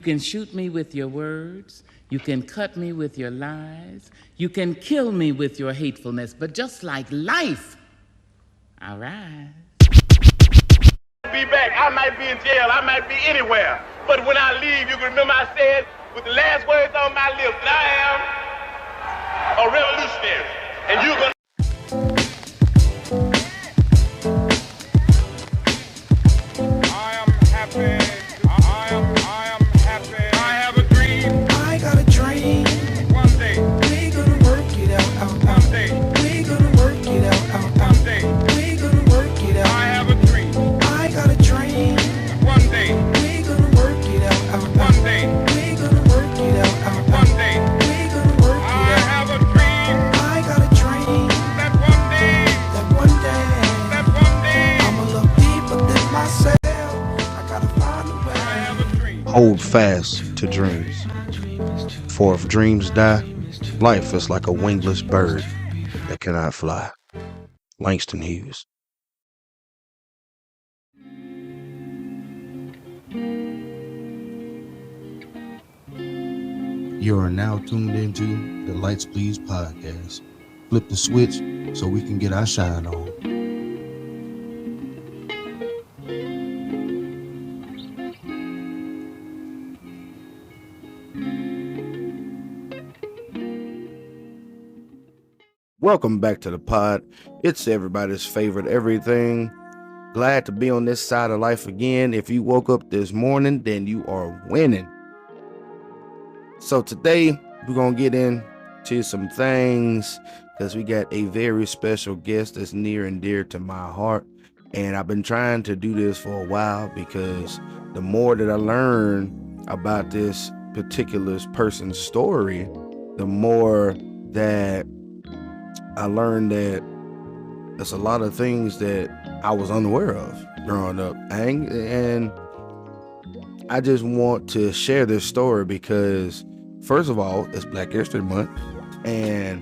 You can shoot me with your words. You can cut me with your lies. You can kill me with your hatefulness. But just like life, I rise. Be back. I might be in jail. I might be anywhere. But when I leave, you can remember I said with the last words on my lips that I am a revolutionary. And you're going to. I am happy. I am happy. I have a dream. I got a dream. One day. We gonna work it out. One day. We gonna work it out. One day. We gonna work it out. I have a dream. I got a dream. One day. We gonna work it out. One day. We gonna work it out. One day. We gonna work I it out. have a dream. I got a dream. That one day. That one day. That one day. I'ma look deeper than myself. I gotta find a way. I have a dream. Hold fast to dreams. For if dreams die, life is like a wingless bird that cannot fly. Langston Hughes. You are now tuned into the Lights Please podcast. Flip the switch so we can get our shine on. Welcome back to the pod. It's everybody's favorite everything. Glad to be on this side of life again. If you woke up this morning, then you are winning. So today we're going to get into some things because we got a very special guest that's near and dear to my heart. And I've been trying to do this for a while because the more that I learn about this particular person's story, the more that I learned that there's a lot of things that I was unaware of growing up. And I just want to share this story because, first of all, it's Black History Month. And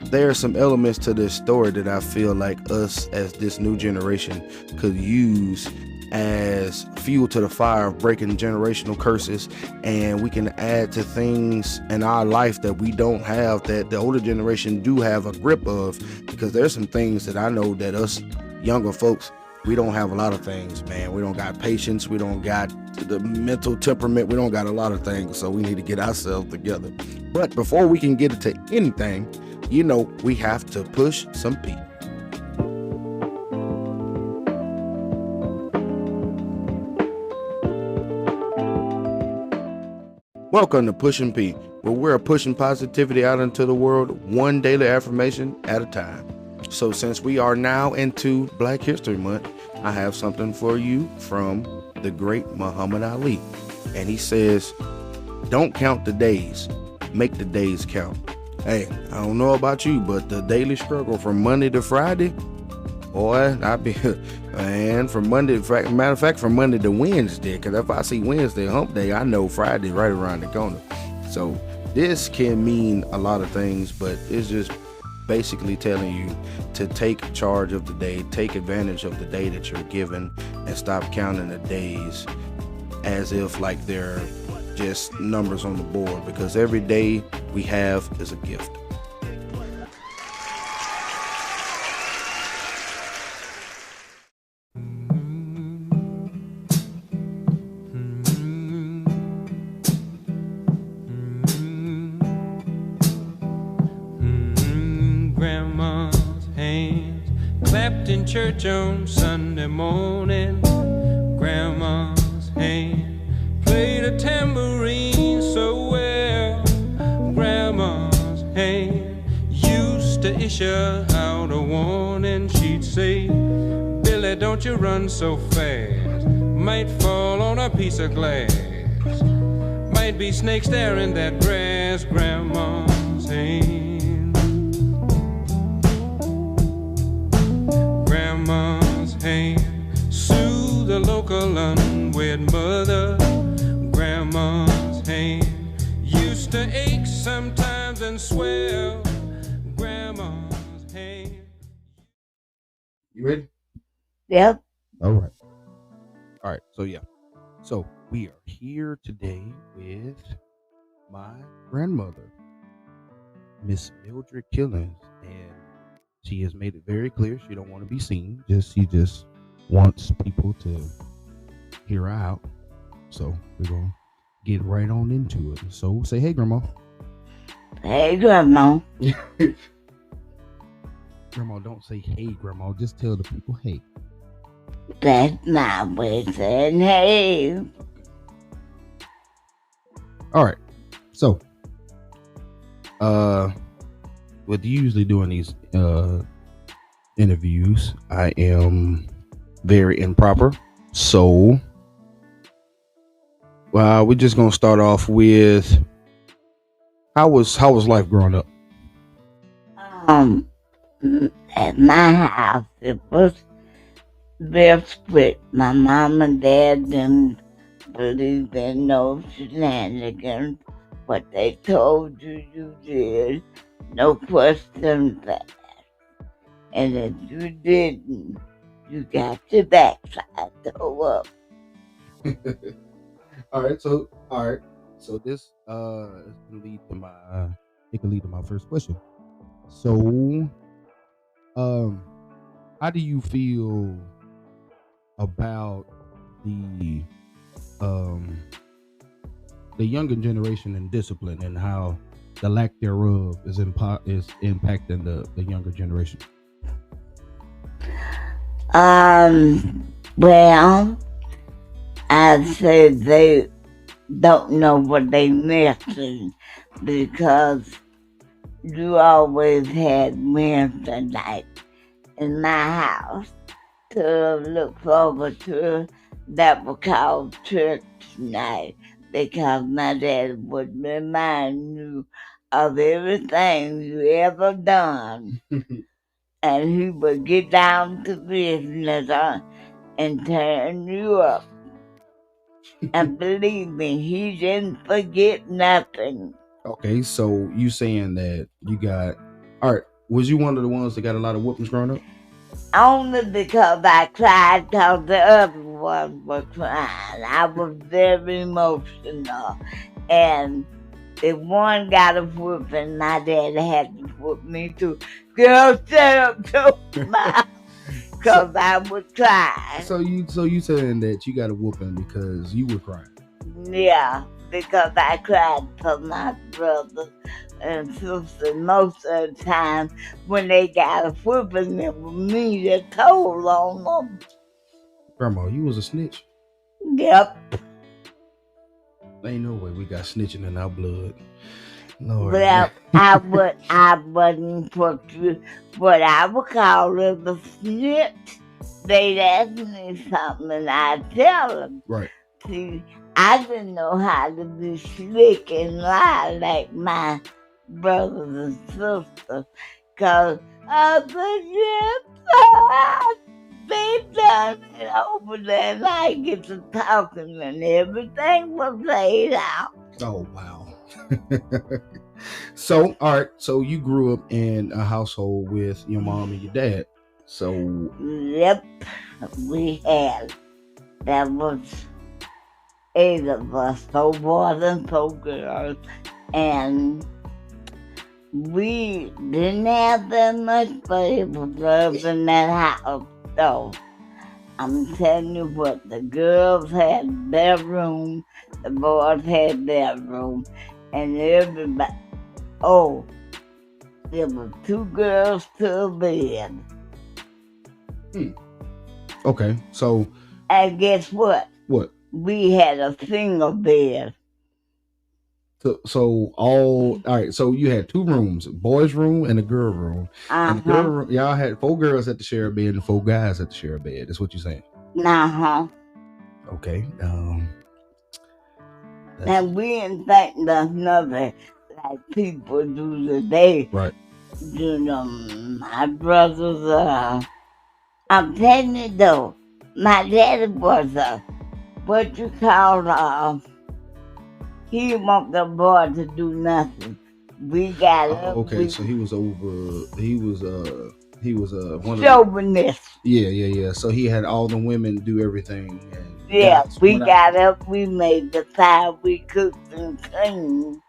there are some elements to this story that I feel like us as this new generation could use as fuel to the fire of breaking generational curses, and we can add to things in our life that we don't have that the older generation do have a grip of, because there's some things that I know that us younger folks, we don't have a lot of things, man. We don't got patience, we don't got the mental temperament, we don't got a lot of things, so we need to get ourselves together. But before we can get into anything, you know, we have to push some P. Welcome to Pushing P, where we're pushing positivity out into the world, one daily affirmation at a time. So since we are now into Black History Month, I have something for you from the great Muhammad Ali. And he says, don't count the days, make the days count. Hey, I don't know about you, but the daily struggle from Monday to Friday, boy, from Monday, matter of fact, from Monday to Wednesday, because if I see Wednesday hump day, I know Friday right around the corner. So this can mean a lot of things, but it's just basically telling you to take charge of the day, take advantage of the day that you're given, and stop counting the days as if like they're just numbers on the board, because every day we have is a gift. Grandma's hands clapped in church on Sunday morning. Grandma's hand played a tambourine so well. Grandma's hand used to issue out a warning. She'd say, Billy, don't you run so fast, might fall on a piece of glass, might be snakes there in that grass. Grandma's hand, Grandma's hand soothe the local unwed mother. Grandma's hand used to ache sometimes and swell. Grandma's hand. You ready? Yep. All right. So yeah. So we are here. here today with my grandmother, Miss Mildred Killings, and she has made it very clear she don't want to be seen. She just wants people to hear her out. So we're gonna get right on into it. So say hey, Grandma. Hey, Grandma. Grandma, don't say hey, Grandma. Just tell the people hey. That's my way of saying hey. All right. So, what you usually do in these interviews, I am very improper. So, we're just gonna start off with how was life growing up? At my house, it was real split. My mom and dad didn't believe in no shenanigans. What they told you, you did. No questions asked. And if you didn't, you got your backside toe up. All right. So this is gonna lead to my first question. So, how do you feel about the younger generation and discipline, and how the lack thereof is impacting the younger generation? Well, I'd say they don't know what they missing, because you always had Wednesday night in my house to look forward to. That was called church night, because my dad would remind you of everything you ever done. And he would get down to business and turn you up. And believe me, he didn't forget nothing. Okay, so you saying that you got... All right, was you one of the ones that got a lot of whoopings growing up? Only because I cried because the other one was crying. I was very emotional. And if one got a whooping, my dad had to whoop me too. Girl, shut up, too, because I would cry. So you saying that you got a whooping because you were crying? Yeah, because I cried for my brothers and sisters most of the time. When they got a whooping, it was me that told on them. Grandma, you was a snitch? Yep. Ain't no way we got snitching in our blood. Lord. Well, I wasn't what I would call it a snitch. They'd ask me something and I'd tell them. Right. See, I didn't know how to be slick and lie like my brothers and sisters. Because they done it over there, and I get to talking and everything was laid out. Oh, wow. So, all right. So you grew up in a household with your mom and your dad. So. Yep, we had. That was 8 of us, 4 boys and 4 girls. And we didn't have that much, but it was love in that house. So I'm telling you what, the girls had their room, the boys had their room, and everybody, there were 2 girls to a bed. Okay, so. And guess what? What? We had a single bed. So all right. So you had 2 rooms, a boys' room and a girl room. And the girl room, y'all had 4 girls at the share bed and 4 guys at the share bed. That's what you're saying. Okay. And we didn't think nothing like people do today. Right. You know, my brothers. I'm telling you though, my daddy was what you call he didn't want the boy to do nothing. We got up. Okay, so he was one of chauvinist. Yeah. So he had all the women do everything, and Yeah, That's we what got up, we made the pie, we cooked and cleaned.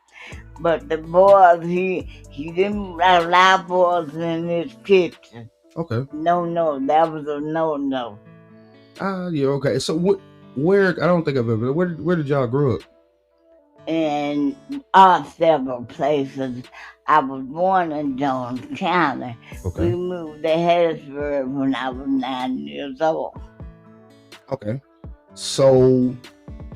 But the boys, he didn't allow boys in his kitchen. Okay. No, that was a no. Yeah, okay. So where I don't think I've ever where did y'all grow up? In several places. I was born in Jones County. Okay. We moved to Harrisburg when I was 9 years old. Okay. So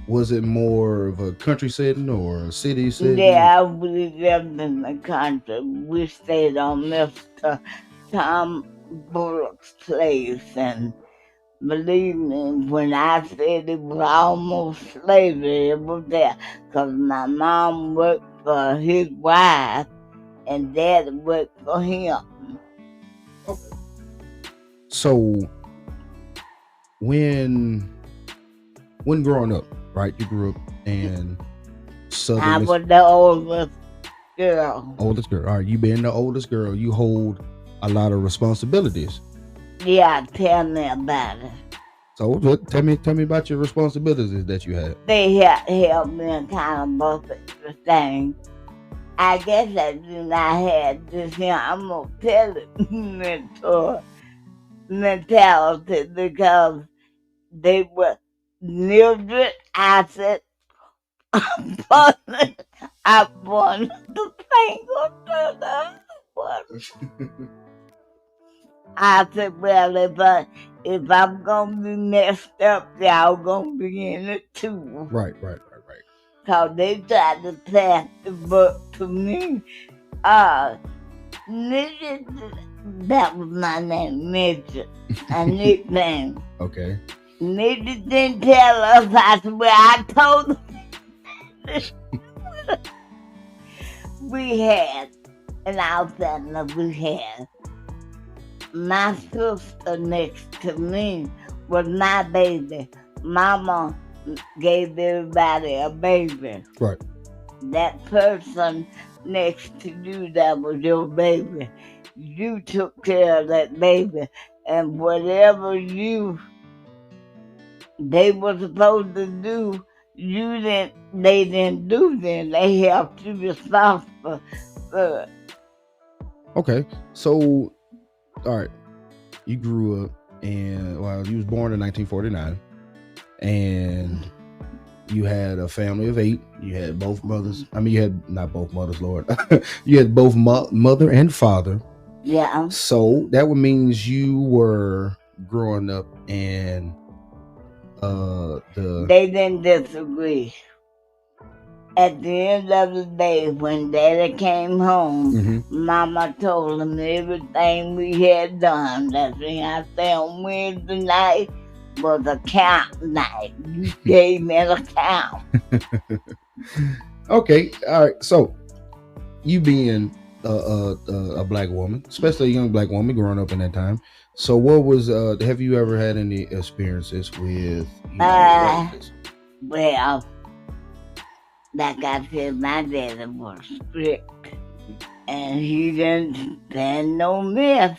was it more of a country setting or a city setting? Yeah, we lived in the country. We stayed on Mr. Tom Bullock's place, and believe me, when I said it was almost slavery, it was there. Because my mom worked for his wife, and Dad worked for him. So when growing up, right? You grew up in Southern. I was the oldest girl. Oldest girl. All right, you being the oldest girl, you hold a lot of responsibilities. Yeah, tell me about it. So tell me about your responsibilities that you had. They helped me in kind of most of the things. I guess I do not have this here, I'm going to tell it, mentality, because they were Mildred, I said, I wanted to finger to the one. I said, well, if I'm going to be messed up, y'all going to be in it too. Right. Because they tried to pass the book to me. Midget, that was my name, Midget, a nickname. Okay. Midget didn't tell us. I said, well, I told them. We had, in our family, we had my sister next to me was my baby. Mama gave everybody a baby. Right. That person next to you, that was your baby. You took care of that baby, and whatever they were supposed to do, they didn't do then. They helped you responsible for it. Okay. So, all right. You grew up and you was born in 1949, and you had a family of 8. You had both mothers. I mean, you had not both mothers, Lord. You had both mother and father. Yeah. So that would means you were growing up in They didn't disagree. At the end of the day, when Daddy came home, Mama told him everything we had done. That's when I said on Wednesday night was a count night. You gave me an account. Okay, all right. So you being a black woman, especially a young black woman growing up in that time. So what was have you ever had any experiences with racism? Well, like I said, my daddy was strict, and he didn't stand no mess.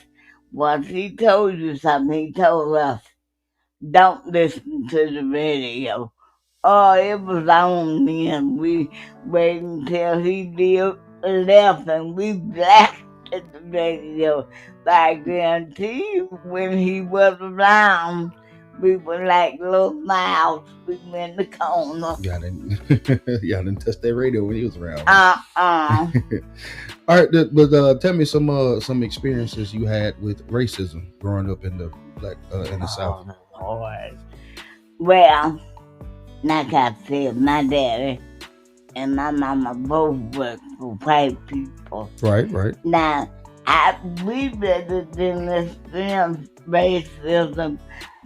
Once he told you something, he told us, don't listen to the radio. Oh, it was on me, and we waited until he left, and we blasted the radio. But I guarantee you, when he was around, we were like little mouse. We were in the corner. Y'all didn't touch that radio when he was around. All right, but tell me some experiences you had with racism growing up in the black in the South. Lord. Well, like I said, my daddy and my mama both worked for white people. Right. Now, we really didn't experience racism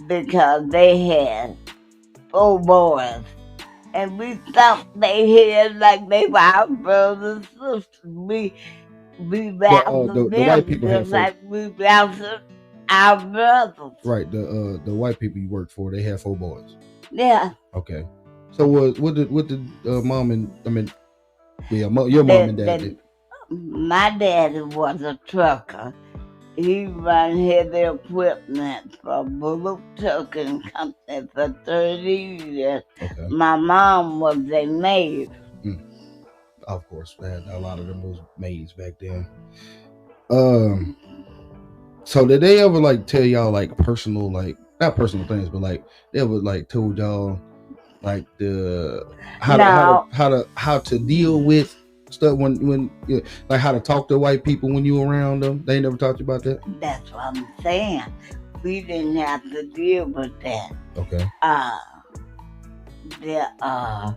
because they had 4 boys. And we thumped their heads like they were our brothers and sisters. We bounced the white people just like we bounced our brothers. Right, the white people you worked for, they had 4 boys. Yeah. Okay. So what did mom and your mom and dad did? My daddy was a trucker, he run heavy equipment for Bullock Trucking Company for 30 years. Okay. My mom was a maid. Of course, man. A lot of them was maids back then. So did they ever like tell y'all like personal, like not personal things, but like they ever like told y'all like how to deal with stuff when like how to talk to white people when you around them? They never taught you about that? That's what I'm saying. We didn't have to deal with that. Okay. The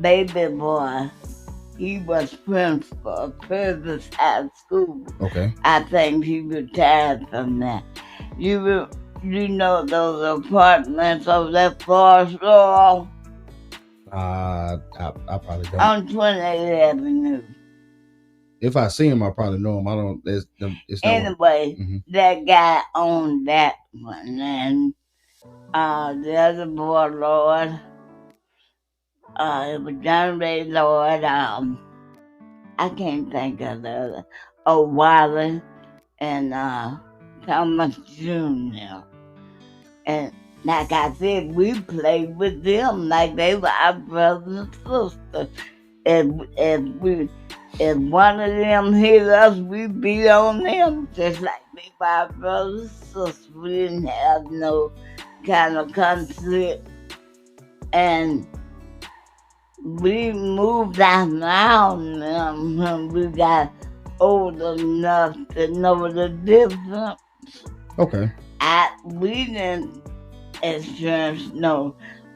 baby boy, he was principal of Purvis High School. Okay. I think he retired from that. You know those apartments over that Forest Laurel I probably don't. on 28th Avenue. If I see him, I probably know him. I don't. It's not Anyway, Mhm. that guy owned that one, and the other boy, Lord, it was John Ray Lord. I can't think of the other. Oh, Wiley and Thomas Jr. And like I said, we played with them like they were our brothers and sisters. If one of them hit us, we beat on them just like they were our brothers and sisters. We didn't have no kind of conflict. And we moved around them when we got old enough to know the difference. Okay. We didn't experience no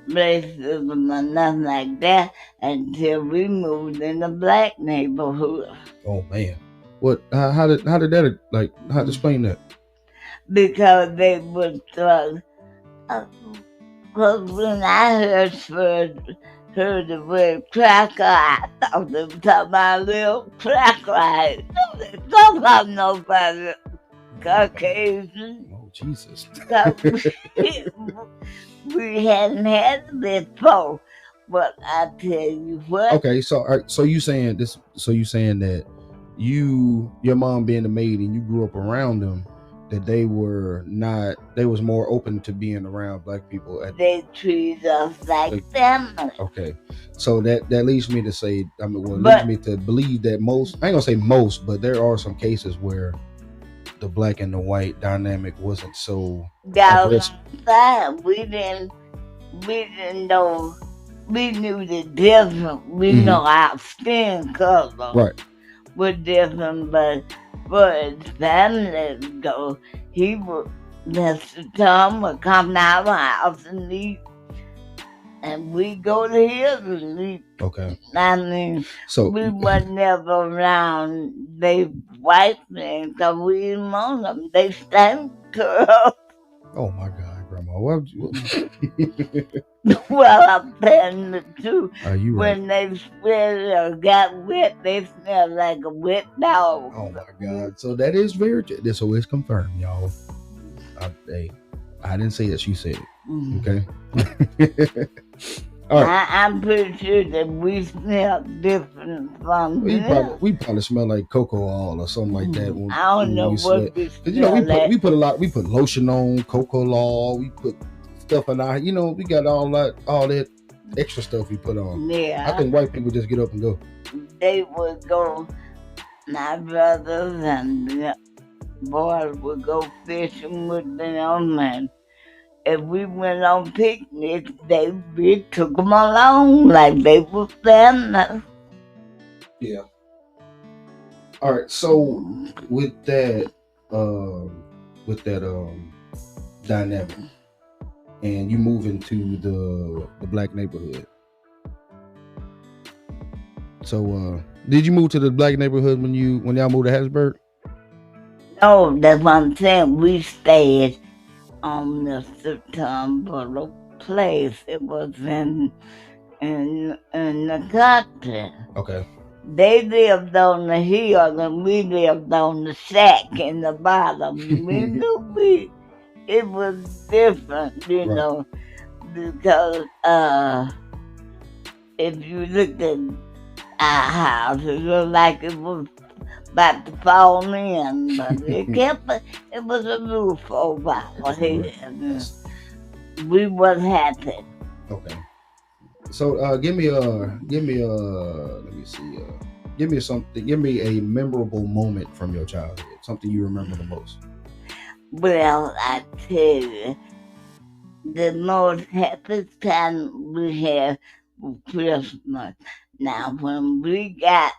racism or nothing like that until we moved in the black neighborhood. Oh man. What? How did that like? How to explain that? Because they would throw. Because when I heard the word cracker, I thought they were talking about a little cracker. No, they talking about nobody Caucasian. Oh Jesus. We hadn't had it before, but I tell you what. Okay, so you saying this? So you saying that your mom being a maid and you grew up around them, that they was more open to being around black people. They treat us like family. Okay, so that leads me to say, leads me to believe that most, I ain't gonna say most, but there are some cases where the black and the white dynamic wasn't so aggressive. We didn't know. We knew the difference. We know our skin color. Right. Was different, but for his family to go, Mr. Tom would come to our house and eat, and we go to his and eat. Okay. I mean, so we were never around they white men because we didn't want them. They stank to us. Oh my God, Grandma. Why would you? Well, I'm telling the truth. Are you right? When they sweat or got wet, they smell like a wet dog. Oh my God. So that is very true. So it's confirmed, y'all. I didn't say it. She said it. Okay. All right. I'm pretty sure that we smell different from them. We probably smell like cocoa oil or something like that. I don't know what we smell we put lotion on, cocoa oil. We put stuff in our, we got all that extra stuff we put on. Yeah. I think white people just get up and go. They would go, my brothers and the boys would go fishing with them, and if we went on picnics, we took them along like they were family. Yeah. All right. So with that dynamic, and you move into the black neighborhood. So did you move to the black neighborhood when y'all moved to Hattiesburg? No, that's what I'm saying. We stayed on Mr. Tom Bullock place. It was in the country. Okay. They lived on the hill and we lived on the shack in the bottom. We knew it was different, you know, because if you looked at our house. It looked like it was about to fall in, but it was a roof over our head. We was happy. Okay. So give me let me see. Give me something. Give me a memorable moment from your childhood. Something you remember the most. Well, I tell you, the most happiest time we had was Christmas. Now, when we got,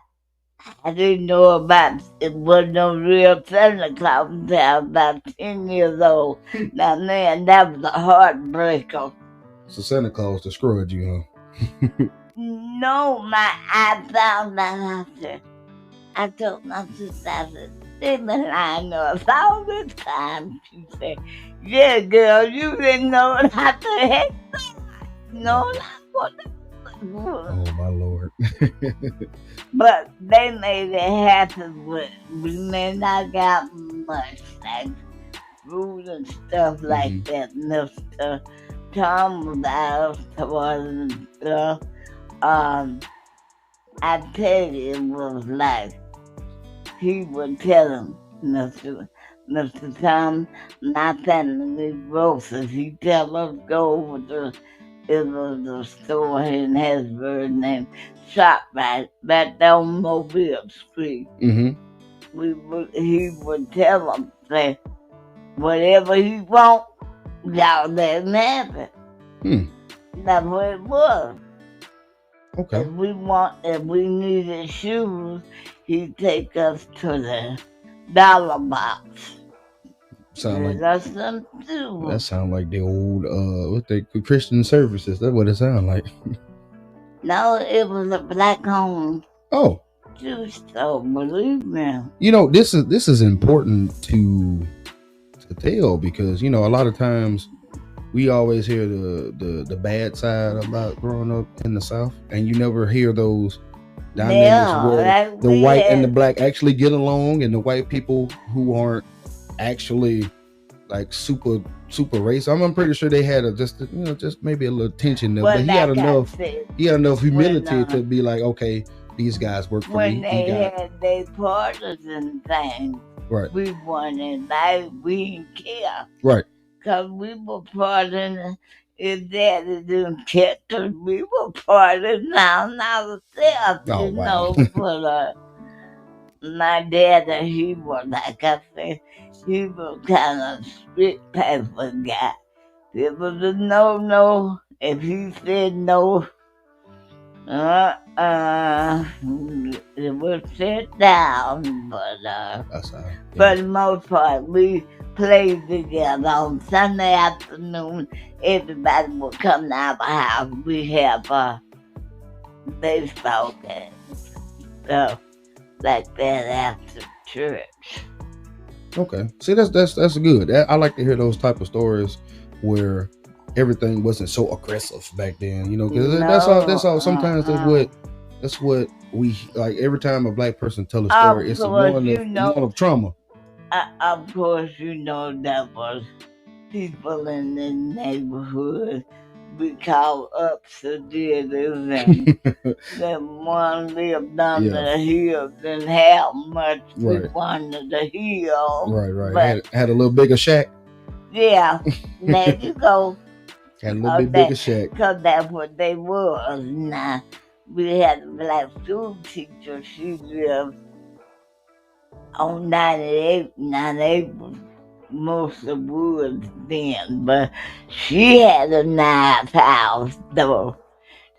I didn't know about, it was no real Santa Claus until I was about 10 years old. Now, man, that was a heartbreaker. So Santa Claus destroyed you, huh? No, I found out after. I told my sister, I said, they've been lying to us all this time. She said, yeah, girl, you didn't know what I said. No, not what Oh, my Lord. But they made it happen with, we may not got much, like food and stuff like that, and the stuff. Tom was out and stuff. I tell you, it was like, he would tell him, Mr. Tom, my family needs roses. He tell us go over to, it was a store in Hattiesburg named ShopRite, back down Mobile Street. He would tell them, say, whatever he want, y'all let him have it. That's what it was. Okay. If we needed shoes, he'd take us to the dollar box. That sound like the old Christian services. That's what it sound like. No, it was a black-owned shoe store. Believe me. You know, this is important to tell, because you know a lot of times we always hear the bad side about growing up in the South, and you never hear those dynamics where the white and the black actually get along, and the white people who aren't actually like super racist. I'm pretty sure they had just maybe a little tension there, but he had enough humility to be like, okay, these guys work for me. When they had their partisan things, right? We wanted, like, we didn't care, right? Because we were partying. If Daddy didn't catch us, we were partying down ourselves, you know. But my dad, he was, like I said, he was kind of strict type of guy. It was a no. If he said no, it was sit down. But for the most part, we played together on Sunday afternoon. Everybody would come to our house. We have baseball games, stuff like that after church. Okay, see, that's good. I like to hear those type of stories where everything wasn't so aggressive back then, you know, because that's all. Sometimes that's what we like. Every time a black person tell a story, it's one of trauma. Of course, you know, that was people in the neighborhood we call upstairs, and that one lived under the hill, didn't have much. We wanted the hill. Right. But had a little bigger shack. Yeah, there you go. Had a little bit bigger shack. Because that's what they was. Now, we had a black school teacher. She lived on 98. 98 was most of woods then, but she had a nice house, though.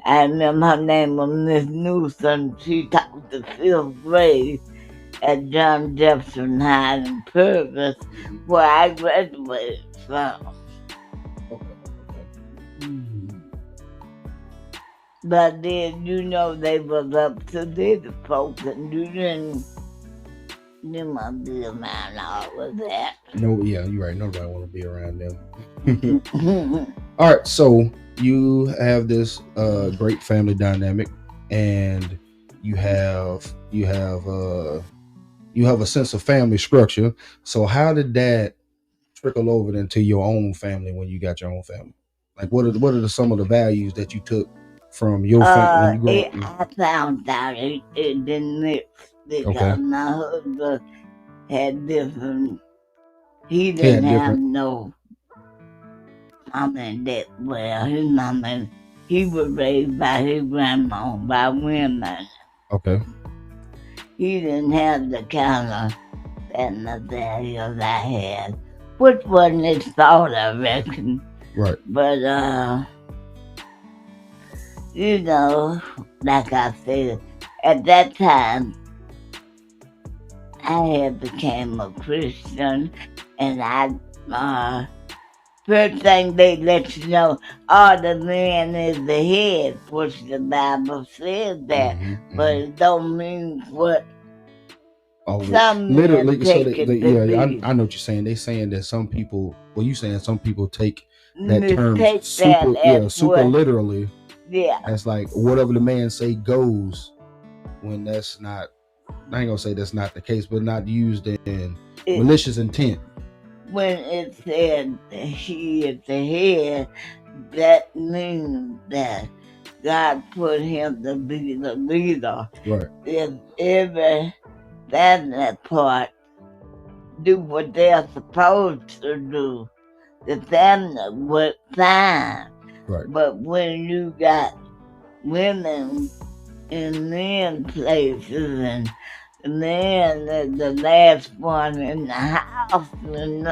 I remember her name was Miss Newsom. She taught the 5th grade at John Jefferson High in Purvis, where I graduated from. But then, you know, they was up to the folks, and you didn't be around all of that. No, yeah, you're right. Nobody want to be around them. All right, so you have this great family dynamic, and you have a sense of family structure. So how did that trickle over into your own family when you got your own family? Like, what are some of the values that you took from your family when you grew up? I found out it didn't mix because my husband had different. He didn't have no mama and dad. Well, his mama, he was raised by his grandma, by women. Okay. He didn't have the kind of that I had, which wasn't his fault, I reckon. Right. But, you know, like I said, at that time, I had became a Christian, and I, first thing they let you know, the man is the head, which the Bible says that, but it don't mean what some literally. So I know what you're saying. They saying that some people, you saying some people take that term super literally. Yeah. That's like whatever the man say goes, when that's not, I ain't gonna say that's not the case, but not used in malicious intent. When it said he is the head, that means that God put him to be the leader. Right. If every that part do what they're supposed to do, the family would fine. Right. But when you got women in men places and the man is the last one in the house, and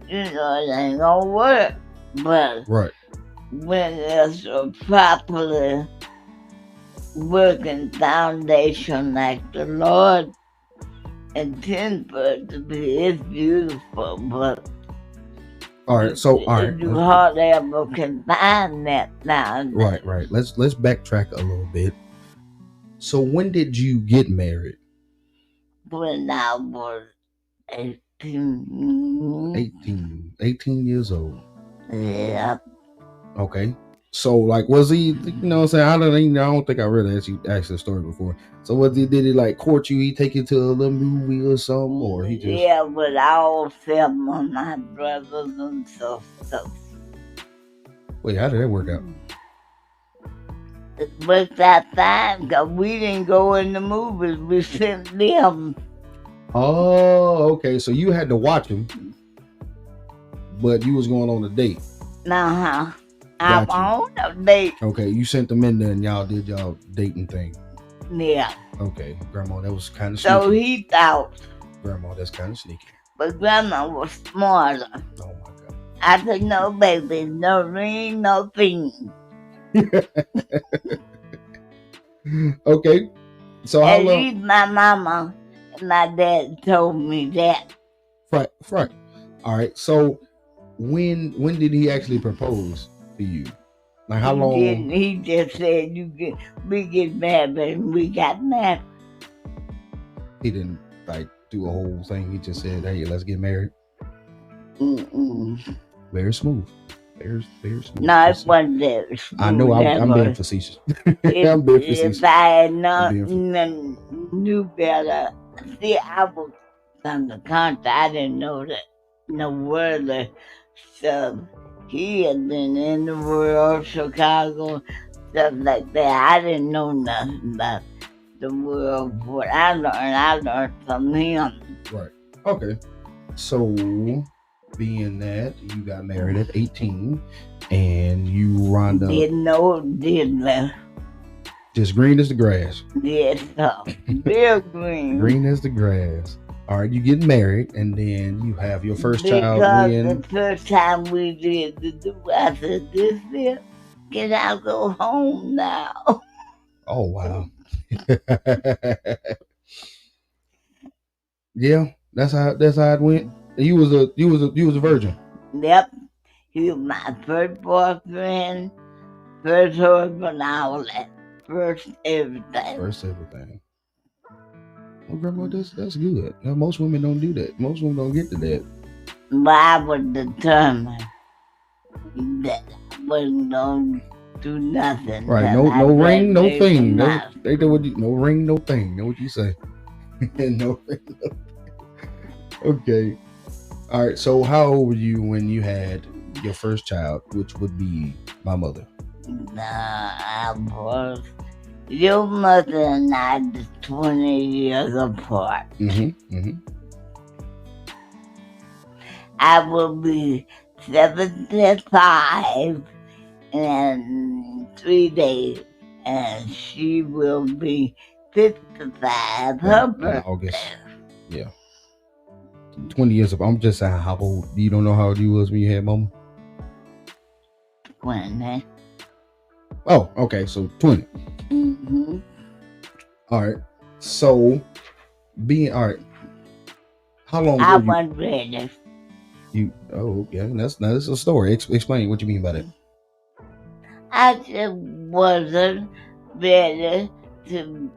it ain't gonna work. But when there's a properly working foundation like the Lord intends for it to be, it's beautiful. But you hardly ever can find that now. Right. Let's backtrack a little bit. So when did you get married? When I was 18. 18 years old. Yeah. Okay. So like, was he, you know what I'm saying? I don't think I really asked the story before. So did he like court you? He take you to a little movie or something, or he just? Yeah, but I all film on my brothers and sisters. Wait, how did that work out? It worked out fine because we didn't go in the movies. We sent them. Oh, okay. So you had to watch them, but you was going on a date. Uh-huh. I'm on a date. Okay, you sent them in there and y'all did y'all dating thing. Yeah. Okay, Grandma, that was kind of sneaky. So he thought. Grandma, that's kind of sneaky. But Grandma was smarter. Oh my God. I said, no, baby, no ring, no thing. Okay. So how long? At least my mama and my dad told me that. Right. All right. So when did he actually propose to you? Like how long? He just said we get married, and we got married. He didn't like do a whole thing. He just said, "Hey, let's get married." Very smooth. Very smooth. No, it wasn't that smooth. I know. I'm being facetious. I'm being facetious. If I had not knew better, see, I was from the country. I didn't know that no word stuff. He had been in the world, Chicago, stuff like that. I didn't know nothing about the world. What I learned from him. Right. Okay. So, being that you got married at 18 and you wound up... Didn't know, didn't. Just green as the grass. Yes, real green. Green as the grass. All right, you get married, and then you have your first child. Because the first time we did the do, I said, "This is, can I go home now?" Oh wow! Yeah, that's how it went. You was a virgin. Yep, he was my first boyfriend, first husband, all that, first everything. Well, Grandma, that's good. Now, most women don't do that. Most women don't get to that. But I was determined that I wasn't going to do nothing. Right, no ring, no thing. No ring, no thing. Know what you say? No ring, no thing. Okay. All right, so how old were you when you had your first child, which would be my mother? I was. Your mother and I are 20 years apart. I will be 75 in 3 days, and she will be 55. Her birthday. August. Yeah. 20 years of. I'm just saying, how old? You don't know how old you was when you had Mama? 20. Oh, okay. So 20. All right. So all right. How long? I wasn't ready. Yeah. That's a story. Explain what you mean by that. I just wasn't ready to.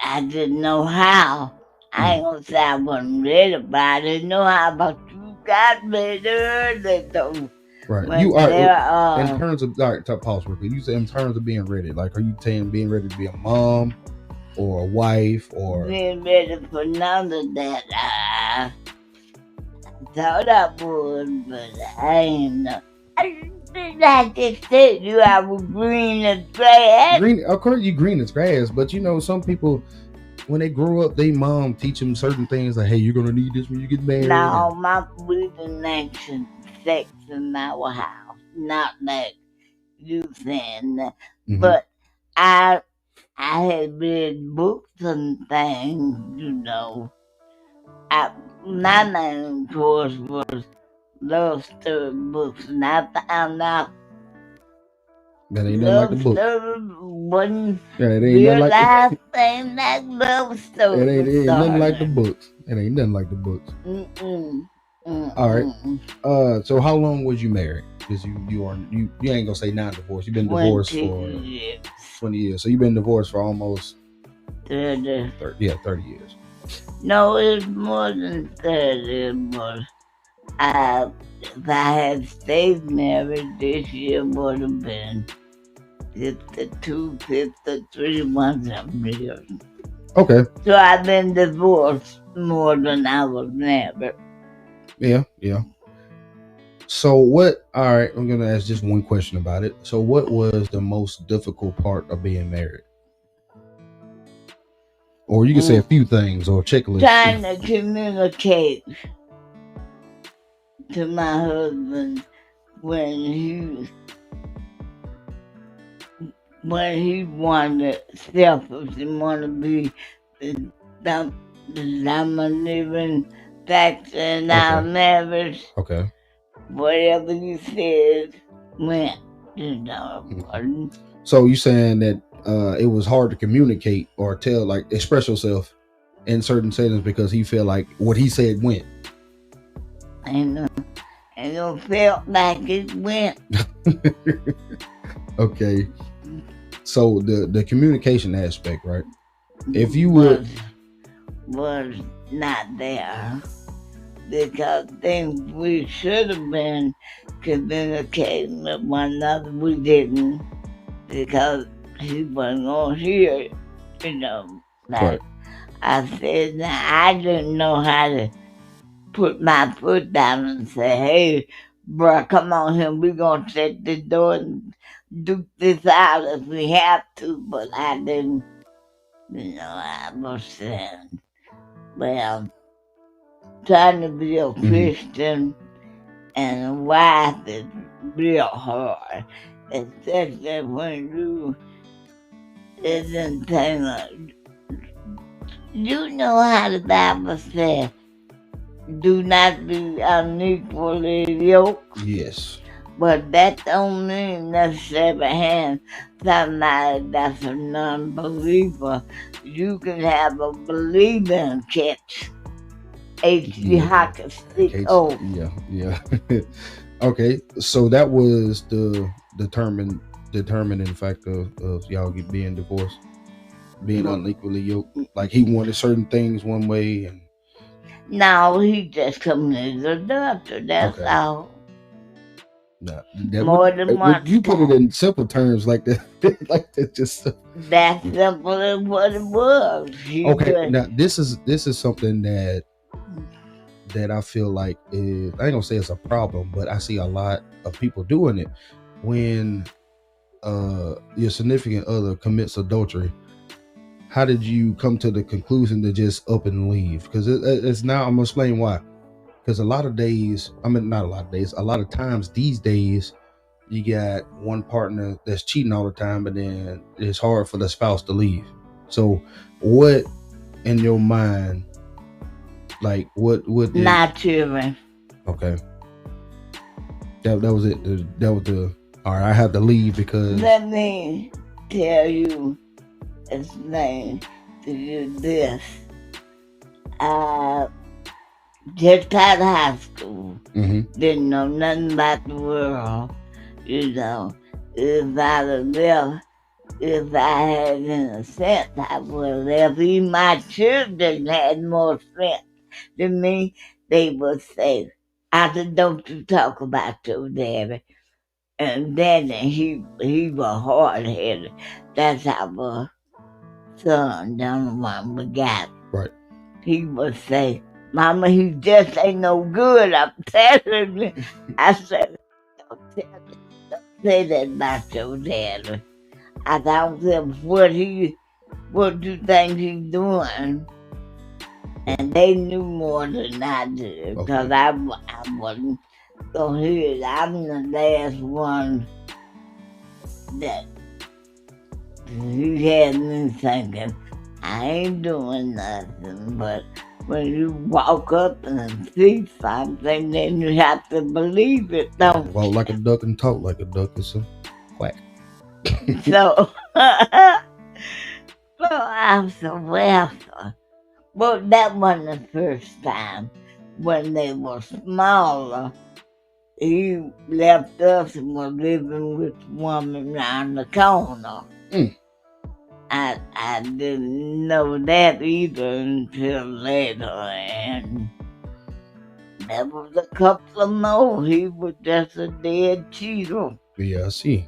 I didn't know how. I ain't gonna say I wasn't ready, but I didn't know how. But you got ready early, though. Right. You are in terms of pause real quick. You say in terms of being ready. Like, are you saying being ready to be a mom or a wife or being ready for none of that? I thought I would, but I ain't know. I just said you, I was green as grass. Of course, you green as grass, but you know, some people, when they grow up, they mom teach them certain things like, hey, you're gonna need this when you get married. No, we didn't mention sex in our house. Not like you saying that. But I had read books and things, you know. My name, of course, was Love Story Books, and I found out that ain't nothing like the book. Wasn't it ain't real nothing life thing like Love Story. It ain't nothing like the books. It ain't nothing like the books. All right. So how long was you married? Because you ain't gonna say non-divorced. You've been divorced for 20 years. So you've been divorced for almost 30 years. No, it's more than 30. But if I had stayed married this year, would have been 52, 53 months of years. Okay. So I've been divorced more than I was married. Yeah. So all right, I'm going to ask just one question about it. So what was the most difficult part of being married? Or you can say a few things or checklist. Trying to communicate to my husband when he wanted selfish and want to be the dominating factor in our marriage. Okay. Whatever you said went, you know. So you saying that it was hard to communicate or tell, like express yourself in certain settings because he felt like what he said went. I know. And it felt like it went. Okay. So the communication aspect, right? If you would was not there. Because things we should have been communicating with one another, we didn't, because he wasn't gonna hear it, you know. Like right. I said, now I didn't know how to put my foot down and say, hey, bro, come on here, we're gonna shut the door and do this out if we have to, but I didn't, you know. I was saying, well, trying to be a Christian and a wife is real hard, especially when you isn't saying, you know how the Bible says, do not be unequally yoked. Yes. But that don't mean necessarily having somebody that's a non-believer. You can have a believing catch. H.D. Hockey stick. Yeah. Okay, so that was the determining factor of y'all being divorced, being unequally yoked. Like he wanted certain things one way, and no, he just committed adultery. That's all. Nah, more than once. You put it in simple terms like that, like that. Just that's simple as what it was. Okay, now this is something that I feel like is, I ain't gonna say it's a problem, but I see a lot of people doing it when your significant other commits adultery, how did you come to the conclusion to just up and leave? Because it's now, I'm gonna explain why. Because a lot of times these days, you got one partner that's cheating all the time, but then it's hard for the spouse to leave. So what in your mind, like what not children. Okay. That was it. That was the all right, I have to leave because let me tell you, explain to you this. Just out of high school, didn't know nothing about the world, you know. If I had any sense, I would have left. Even my children had more sense than me. They would say, I said, don't you talk about your daddy. And then he was hard-headed. That's our son, the one we got. Right. He would say, Mama, he just ain't no good, I'm telling you. I said, don't say that about your daddy. I don't care what you think he's doing. And they knew more than I did, because I wasn't going to hear it. I'm the last one that he had me thinking, I ain't doing nothing. But when you walk up and see something, then you have to believe it, don't you? Walk like a duck and talk like a duck is a quack. So I was so well. Well, that wasn't the first time. When they were smaller, he left us and was living with a woman around the corner. I didn't know that either until later, and there was a couple of more. He was just a dead cheater. Yeah, I see.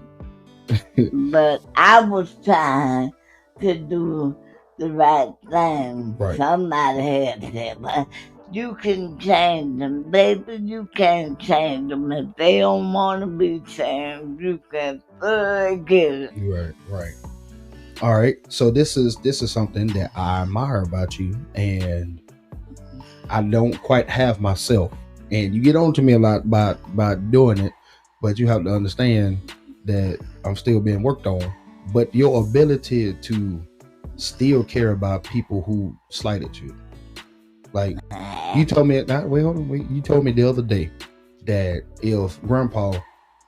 But I was trying to do the right thing. Right. Somebody had said, well, you can change them, baby. You can't change them. If they don't want to be changed, you can forget it. Right. All right. So this is something that I admire about you, and I don't quite have myself. And you get on to me a lot about doing it, but you have to understand that I'm still being worked on. But your ability to still care about people who slighted you, like you told me. You told me the other day that if Grandpa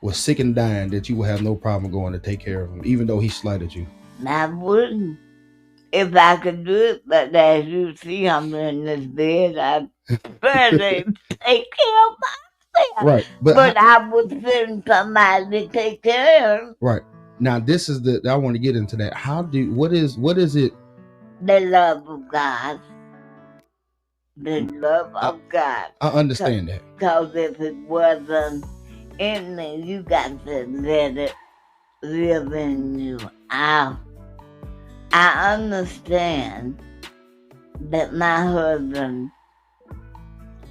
was sick and dying, that you would have no problem going to take care of him, even though he slighted you. I wouldn't, if I could do it. But as you see, I'm in this bed. I barely take care of myself. Right, but I would send somebody to take care of him. Right. Now, this is I want to get into that. What is it? The love of God. The love of God. I understand that. Because if it wasn't in me, you got to let it live in you. I understand that my husband,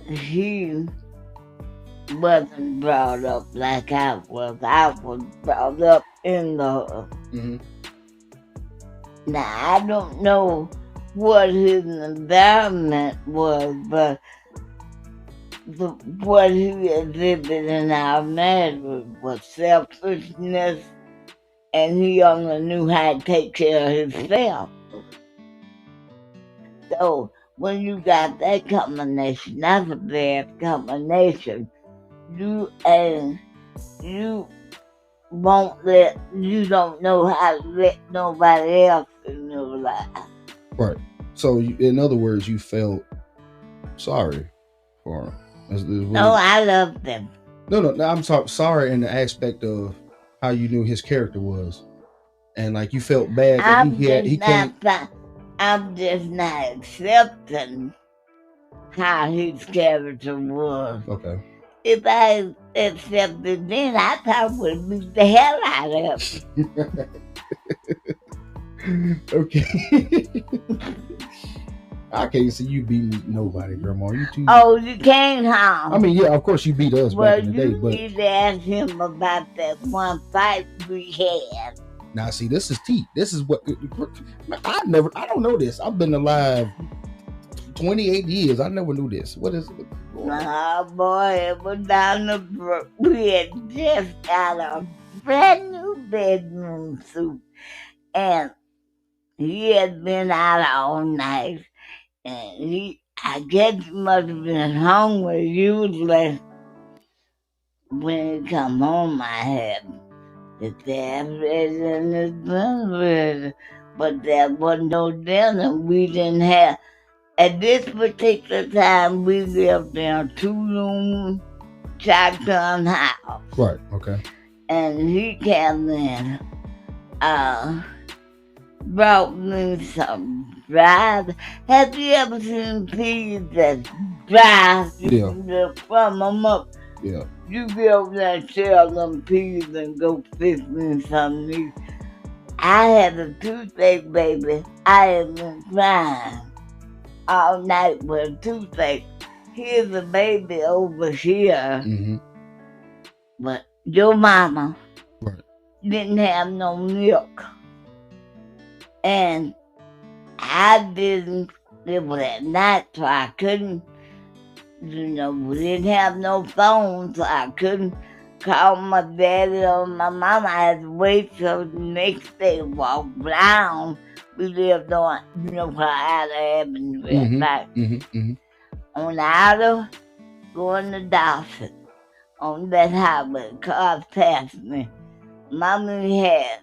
he wasn't brought up like I was. I was brought up in the hood. Now, I don't know what his environment was, but what he exhibited in our marriage was selfishness, and he only knew how to take care of himself. So when you got that combination, that's a bad combination. You don't know how to let nobody else in your life. Right. So in other words, you felt sorry for him. No, I love them. No, I'm sorry in the aspect of how you knew his character was, and like you felt bad that I'm just not accepting how his character was. Okay. If I accepted then, I probably would beat the hell out of him. Okay. I can't see you beating nobody, Grandma. You too. Oh, you can't, huh? I mean, yeah, of course you beat us back in the day, but you need to ask him about that one fight we had. Now, see, this is T. This is what I don't know this. I've been alive 28 years. I never knew this. What is it? Nah, boy, it was down the brook. We had just got a brand new bedroom suit, and he had been out all night, and I guess he must have been hungry. Usually, when he come home, I had the tablet and the dinner, but there was no dinner. We didn't have. At this particular time, we lived in a 2-room shotgun house. Right. Okay. And he came in, brought me some drive. Have you ever seen peas that dry? Yeah. You crumb them up. Yeah. You get over there and sell them peas and go fix me something. I had a toothache, baby. I had been crying all night with a toothache. Here's a baby over here. Mm-hmm. But your mama right. didn't have no milk. And I didn't live at night, so I couldn't, we didn't have no phone, so I couldn't call my daddy or my mama. I had to wait till the next day, walk down. We lived on, Outer Avenue, right? On the outer, going to Dawson. On that highway, cars passed me. Mommy had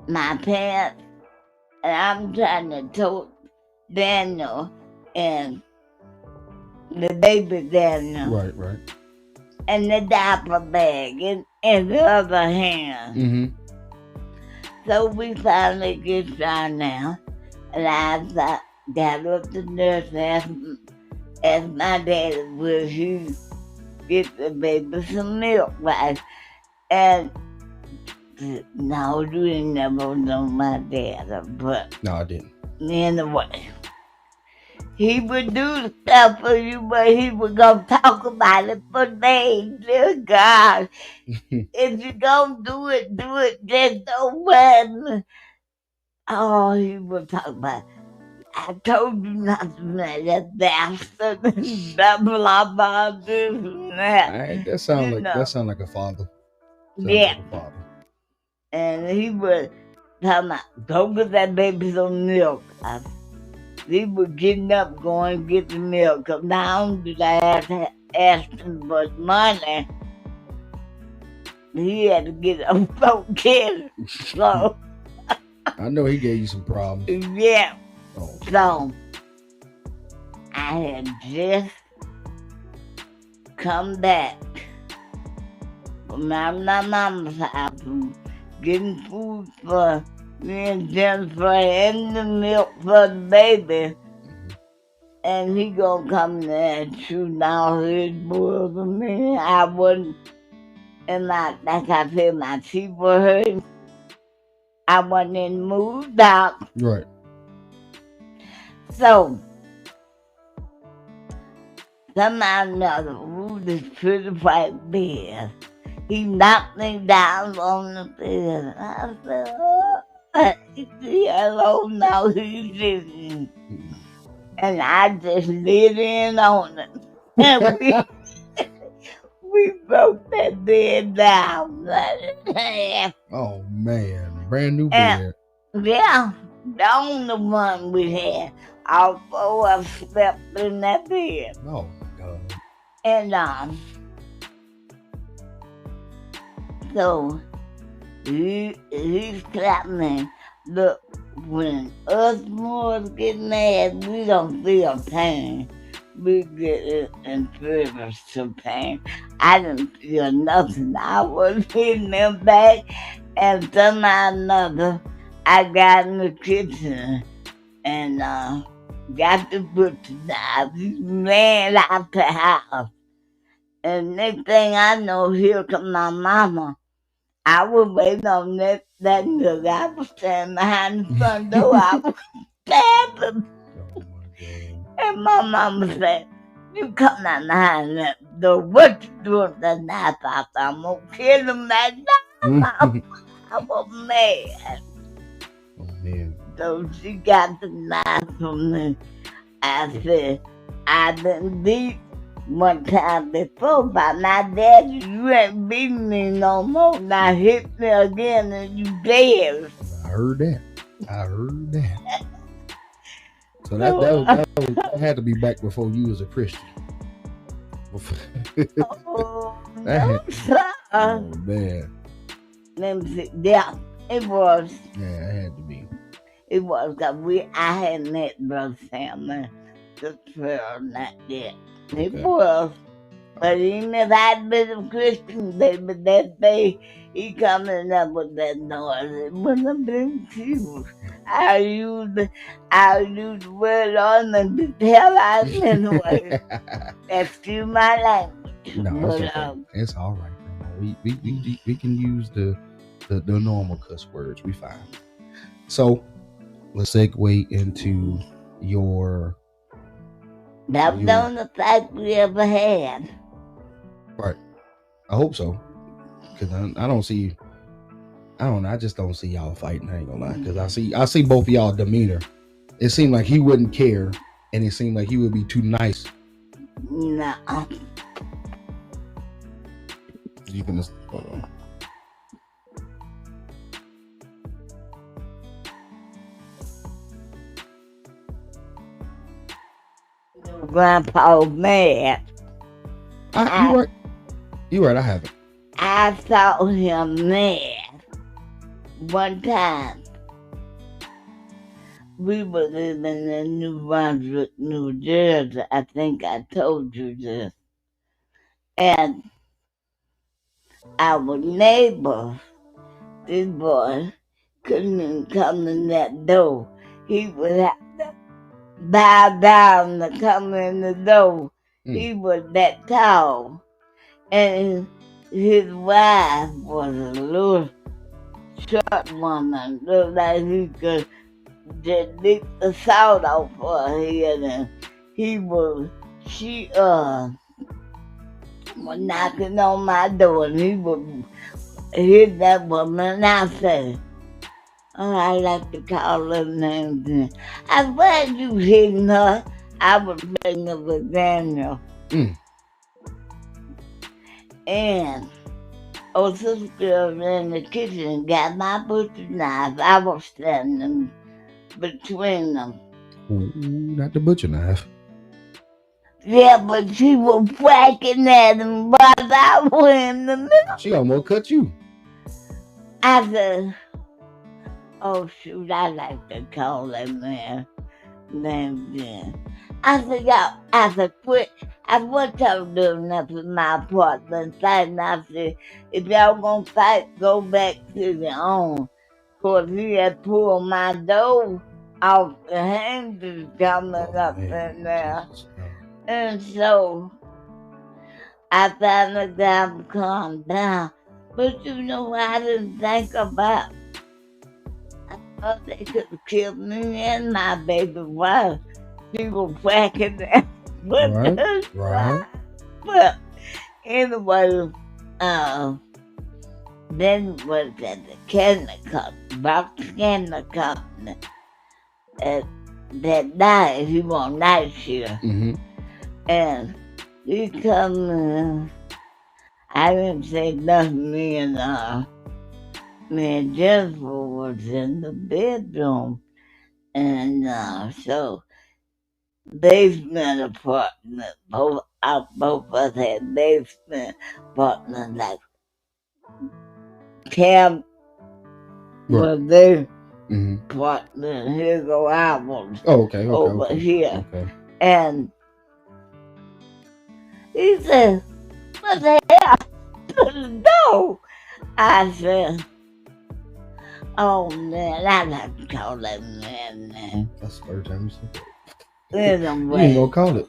my pants, and I'm trying to tote Daniel and the baby Daniel. Right. And the diaper bag in the other hand. Mm-hmm. So we finally get down now, and I got up the nurse and asked my daddy, will he get the baby some milk, right? And no, you ain't never known my dad, but no, I didn't. Anyway, he would do the stuff for you, but he was gonna talk about it for me. Dear God, if you gonna do it, just don't worry. Oh, he would talk about it. I told you not to marry that bastard. Blah blah blah. This and that. That sound like a father. Yeah. Like a father. And he would tell me, go get that baby some milk. He was getting up, going to get the milk. Cause now did I ask him for money, he had to get up and get it. So I know he gave you some problems. Yeah. Oh. So I had just come back from my mama's house, getting food for me and Jennifer and the milk for the baby. And he gonna come there and shoot out his boys with me. I wasn't, and like I said, my teeth were hurting. I wasn't in the mood out. Right. So, somehow or another, ooh, this pretty white bear, he knocked me down on the bed. I said, oh, hello, no, he didn't. And I just lit in on it. And we broke that bed down. Oh, man. Brand new bed. Yeah, the only one we had. All four of us slept in that bed. Oh, God. And, so, he slapped me. Look, when us boys get mad, we don't feel pain. We get inferior to pain. I didn't feel nothing. I was hitting them back, and somehow or another, I got in the kitchen and got the butcher knife. He ran out the house. And next thing I know, here come my mama. I was waiting on that nigga. I was standing behind the front door. I was stabbing. And my mama said, you come out behind that door. What you doing with that knife? I thought I'm going to kill him that knife. I was mad. Oh, man. So she got the knife from me. I said, I done beat one time before by my daddy. You ain't beating me no more. Now hit me again and you dead. I heard that. So that had to be back before you was a Christian. Oh, no, sir. Oh, man. Let me see. Yeah, it was. Yeah, it had to be. It was because I had met Brother Sam the prayer like that. It was. But even if I'd been a Christian baby that day, he coming up with that noise. It wouldn't have been true. I used the word on the hell out anyway. Excuse my language. No, but, it's okay. It's all right, Grandma. We can use the normal cuss words. We fine. So let's segue into your. That was the only fight we ever had. Right. I hope so. Because I don't see. I don't know. I just don't see y'all fighting. I ain't gonna lie. Because I see both of y'all demeanor. It seemed like he wouldn't care, and it seemed like he would be too nice. No. You can just hold on. Grandpa was mad. You right. I haven't. I saw him mad one time. We were living in New Brunswick, New Jersey. I think I told you this. And our neighbor, this boy, couldn't even come in that door. He would have to bow down to come in the door. He was that tall. And his wife was a little short woman. Looked like he could just lick the salt off her head. And she was knocking on my door, and he would hit that woman. And I said, oh, I like to call her names. I said, why you hitting her? I was pregnant with Daniel. And sister girl in the kitchen got my butcher knife. I was standing between them. Ooh, not the butcher knife. Yeah, but she was whacking at him while I was in the middle. She almost cut you. I said, oh shoot, I like to call that man named Ben. I said, quit. I want y'all doing that in my apartment. And I said, if y'all gonna fight, go back to your own. Cause he had pulled my door off the hinges coming up in there. And so I finally got him calm down. But you know what I didn't think about? I thought they could have killed me and my baby wife. She was whacking them. Right. But anyway, then was at the box candy company. That night, he was night shift. And he come in. I didn't say nothing. Me and Jennifer was in the bedroom. And so basement apartment. Both of us had basement apartment like Cam was their apartment. Here go ours. Over here. Okay. And he said, what the hell? To the door. I said, oh man, I like to call that man name. That's the first time you said that. Anyway, You ain't gonna call it.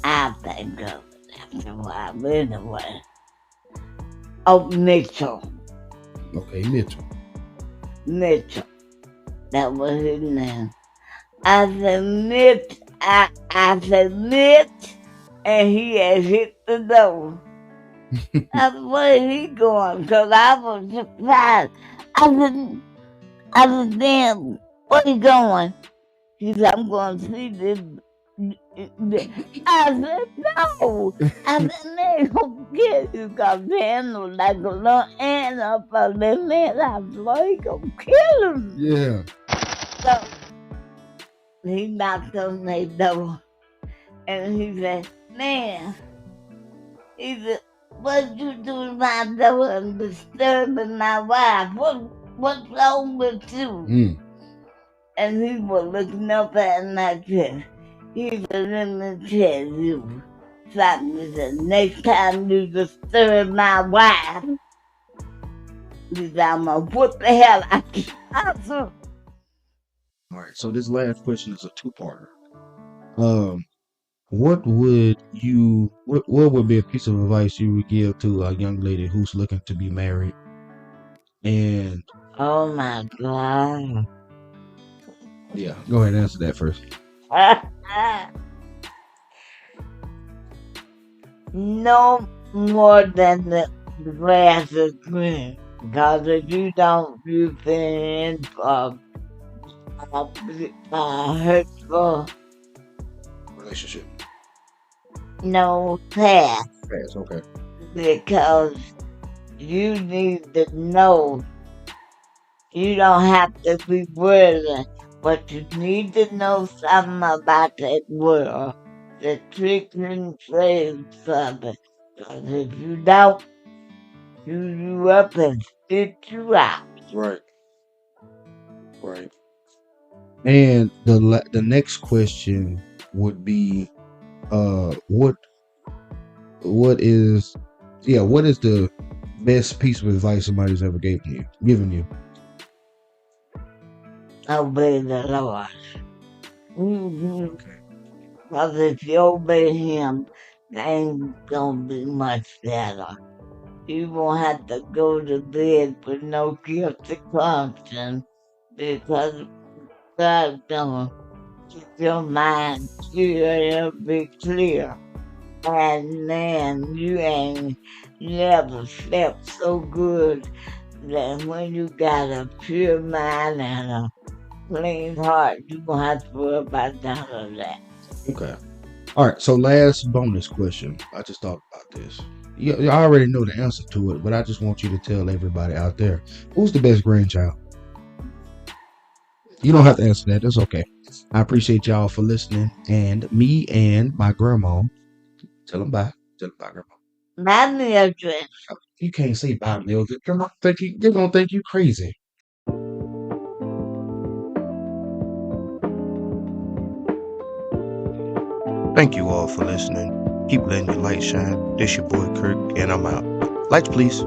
I think of it after a while. Anyway. Oh, Mitchell. Okay, Mitchell. Mitchell. That was his name. I said, Mitch, and he had hit the door. I said, where he going? Because I was surprised. I said, damn, where he going? He said, I'm going to see this. I said, no. I said, they gonna kill you because the handle like a little ant up on their neck. I said, well, he gonna kill him. Yeah. So he knocked on their door and he said, man, he said, what you do to my door and disturbing my wife? What's wrong with you? And he was looking up at me like this. He said, let me tell you something. He said, next time you disturb my wife, he said, I'm going to whoop the hell out of you. All right, so this last question is a two-parter. What would be a piece of advice you would give to a young lady who's looking to be married? And oh my God. Yeah, go ahead and answer that first. No more than the grass is green. Because if you don't, you can hurtful Relationship. no path. Yes, okay. Because you need to know. You don't have to be worthy, but you need to know something about that world. The tricks and trades of it. Because if you don't, you up and spit you out. Right. Right. And the next question would be, what is the best piece of advice somebody's ever given you? Obey the Lord. Because if you obey Him, there ain't gonna be much better. You won't have to go to bed with no guilty conscience because God's gonna keep your mind clear and be clear. And man, you ain't never slept so good that when you got a pure mind and a clean heart, you won't have to worry about none of that. Okay. All right. So last bonus question. I just thought about this. You already know the answer to it, but I just want you to tell everybody out there, who's the best grandchild? You don't have to answer that. That's okay. I appreciate y'all for listening. And me and my grandma, tell them bye. Tell them bye, grandma. My Mildred. You can't say bye, Mildred. Grandma, they're going to think you crazy. Thank you all for listening. Keep letting your light shine. This your boy Kirk, and I'm out. Lights, please.